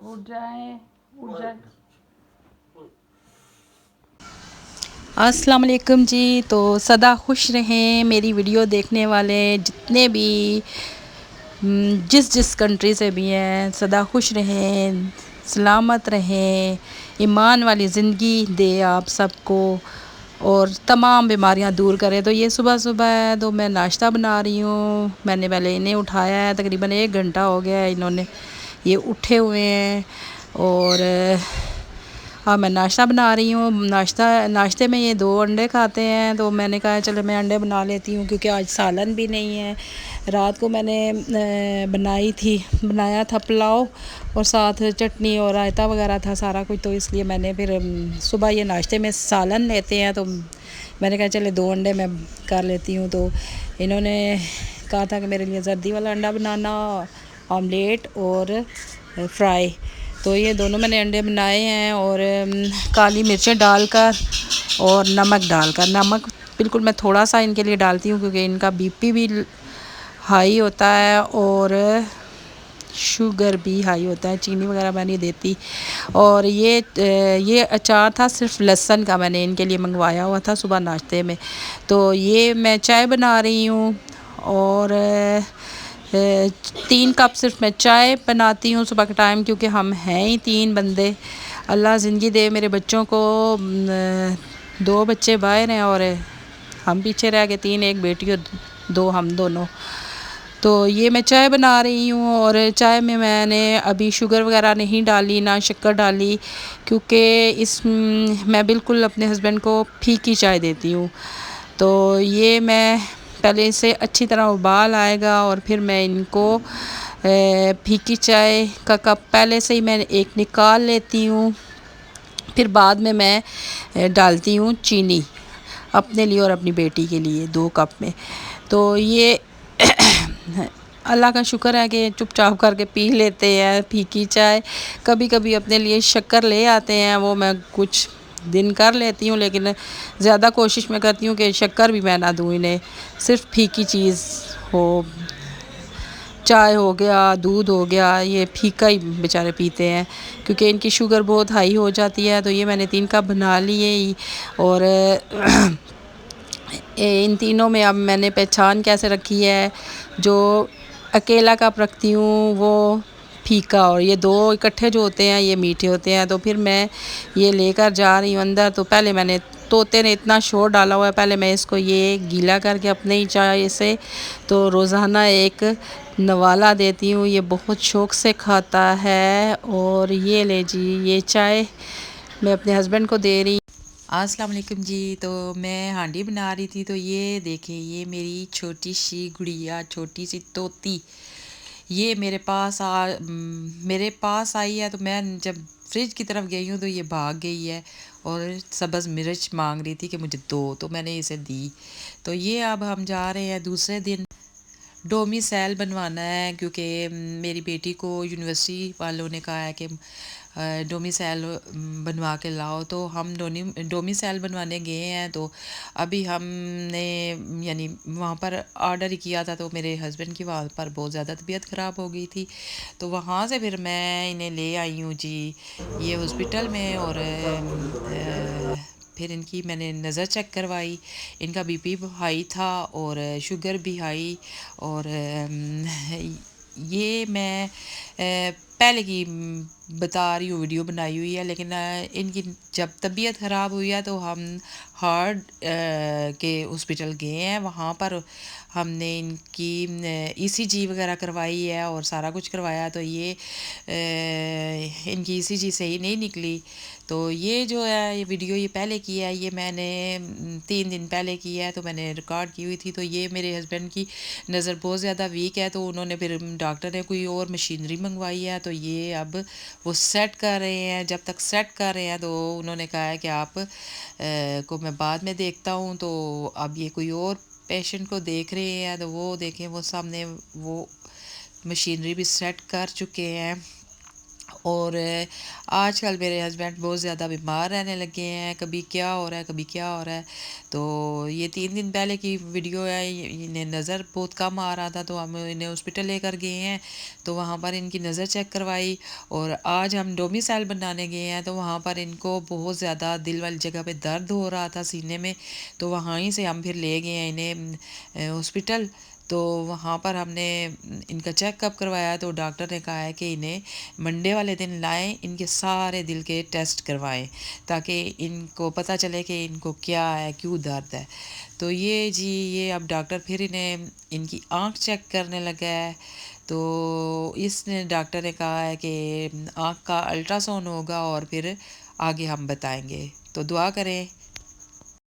उठ जाए उठ जाए। अस्सलाम वालेकुम जी। तो सदा खुश रहें मेरी वीडियो देखने वाले जितने भी जिस कंट्री से भी हैं, सदा खुश रहें, सलामत रहें, ईमान वाली ज़िंदगी दे आप सबको और तमाम बीमारियां दूर करे। तो ये सुबह सुबह है तो मैं नाश्ता बना रही हूँ। मैंने पहले इन्हें उठाया है, तकरीबन 1 घंटा हो गया है इन्होंने ये उठे हुए हैं। और हाँ, मैं नाश्ता बना रही हूँ। नाश्ते में ये 2 अंडे खाते हैं, तो मैंने कहा चलो मैं अंडे बना लेती हूँ क्योंकि आज सालन भी नहीं है। रात को मैंने बनाया था पुलाव और साथ चटनी और रायता वगैरह था सारा कुछ, तो इसलिए मैंने फिर सुबह ये नाश्ते में सालन लेते हैं, तो मैंने कहा चले 2 अंडे मैं कर लेती हूँ। तो इन्होंने कहा था कि मेरे लिए जर्दी वाला अंडा बनाना, ऑमलेट और फ्राई। तो ये दोनों मैंने अंडे बनाए हैं और काली मिर्चें डालकर और नमक डालकर, नमक बिल्कुल मैं थोड़ा सा इनके लिए डालती हूँ क्योंकि इनका बीपी भी हाई होता है और शुगर भी हाई होता है, चीनी वगैरह मैं नहीं देती। और ये अचार था सिर्फ लहसुन का, मैंने इनके लिए मंगवाया हुआ था सुबह नाश्ते में। तो ये मैं चाय बना रही हूँ और 3 कप सिर्फ मैं चाय बनाती हूँ सुबह के टाइम, क्योंकि हम हैं ही 3 बंदे। अल्लाह ज़िंदगी दे मेरे बच्चों को। 2 बच्चे बाहर हैं और हम पीछे रह गए, 3, एक बेटी और 2 हम दोनों। तो ये मैं चाय बना रही हूँ और चाय में मैंने अभी शुगर वगैरह नहीं डाली, ना शक्कर डाली, क्योंकि मैं बिल्कुल अपने हस्बैंड को फीकी चाय देती हूँ। तो ये मैं पहले इसे अच्छी तरह उबाल आएगा और फिर मैं इनको फीकी चाय का कप पहले से ही मैं एक निकाल लेती हूँ। फिर बाद में मैं डालती हूँ चीनी अपने लिए और अपनी बेटी के लिए 2 कप में। तो ये अल्लाह का शुक्र है कि चुपचाप करके पी लेते हैं फीकी चाय। कभी कभी अपने लिए शक्कर ले आते हैं, वो मैं कुछ दिन कर लेती हूँ, लेकिन ज़्यादा कोशिश मैं करती हूँ कि शक्कर भी मैं ना दूँ इन्हें, सिर्फ फीकी चीज़ हो। चाय हो गया, दूध हो गया, ये फीका ही बेचारे पीते हैं क्योंकि इनकी शुगर बहुत हाई हो जाती है। तो ये मैंने 3 कप बना लिए और इन तीनों में अब मैंने पहचान कैसे रखी है, जो अकेला कप रखती हूँ वो फीका और ये 2 इकट्ठे जो होते हैं ये मीठे होते हैं। तो फिर मैं ये लेकर जा रही हूँ अंदर। तो पहले मैंने तोते ने इतना शोर डाला हुआ है, पहले मैं इसको ये गीला करके अपने ही चाय से तो रोज़ाना एक नवाला देती हूँ। ये बहुत शौक़ से खाता है। और ये ले जी, ये चाय मैं अपने हस्बैंड को दे रही। अस्सलाम वालेकुम जी। तो मैं हांडी बना रही थी, तो ये देखें, ये मेरी छोटी सी गुड़िया, छोटी सी तोती, ये मेरे पास आई है। तो मैं जब फ्रिज की तरफ गई हूँ तो ये भाग गई है और सब्ज़ मिर्च मांग रही थी कि मुझे दो, तो मैंने इसे दी। तो ये अब हम जा रहे हैं दूसरे दिन डोमिसाइल बनवाना है, क्योंकि मेरी बेटी को यूनिवर्सिटी वालों ने कहा है कि डोमिसाइल बनवा के लाओ। तो हम डोमिसाइल बनवाने गए हैं। तो अभी हमने यानी वहाँ पर ऑर्डर किया था, तो मेरे हस्बैंड की वहाँ पर बहुत ज़्यादा तबीयत ख़राब हो गई थी, तो वहाँ से फिर मैं इन्हें ले आई हूँ जी ये हॉस्पिटल में। और फिर इनकी मैंने नज़र चेक करवाई, इनका बीपी हाई था और शुगर भी हाई। और ये मैं पहले की बता रही हूँ, वीडियो बनाई हुई है, लेकिन इनकी जब तबीयत ख़राब हुई है तो हम हार्ट के हॉस्पिटल गए हैं। वहाँ पर हमने इनकी ईसीजी वगैरह करवाई है और सारा कुछ करवाया। तो ये इनकी ईसीजी सही नहीं निकली। तो ये जो है ये वीडियो ये पहले की है, ये मैंने 3 दिन पहले की है, तो मैंने रिकॉर्ड की हुई थी। तो ये मेरे हस्बैंड की नज़र बहुत ज़्यादा वीक है, तो उन्होंने फिर डॉक्टर ने कोई और मशीनरी मंगवाई है। तो ये अब वो सेट कर रहे हैं। जब तक सेट कर रहे हैं तो उन्होंने कहा है कि आप को मैं बाद में देखता हूँ। तो अब ये कोई और पेशेंट को देख रहे हैं, तो वो देखें, वो सामने वो मशीनरी भी सेट कर चुके हैं। اور آج کل میرے ہسبینڈ بہت زیادہ بیمار رہنے لگے ہیں، کبھی کیا ہو رہا ہے کبھی کیا ہو رہا ہے. تو یہ 3 دن پہلے کی ویڈیو ہے، انہیں نظر بہت کم آ رہا تھا تو ہم انہیں ہاسپٹل لے کر گئے ہیں، تو وہاں پر ان کی نظر چیک کروائی. اور آج ہم ڈومیسائل بنانے گئے ہیں تو وہاں پر ان کو بہت زیادہ دل والی جگہ پہ درد ہو رہا تھا سینے میں، تو وہیں سے ہم پھر لے گئے ہیں انہیں ہاسپٹل. تو وہاں پر ہم نے ان کا چیک اپ کروایا تو ڈاکٹر نے کہا ہے کہ انہیں منڈے والے دن لائیں، ان کے سارے دل کے ٹیسٹ کروائیں تاکہ ان کو پتہ چلے کہ ان کو کیا ہے، کیوں درد ہے. تو یہ اب ڈاکٹر پھر انہیں ان کی آنکھ چیک کرنے لگا ہے. تو اس نے ڈاکٹر نے کہا ہے کہ آنکھ کا الٹرا ساؤنڈ ہوگا اور پھر آگے ہم بتائیں گے. تو دعا کریں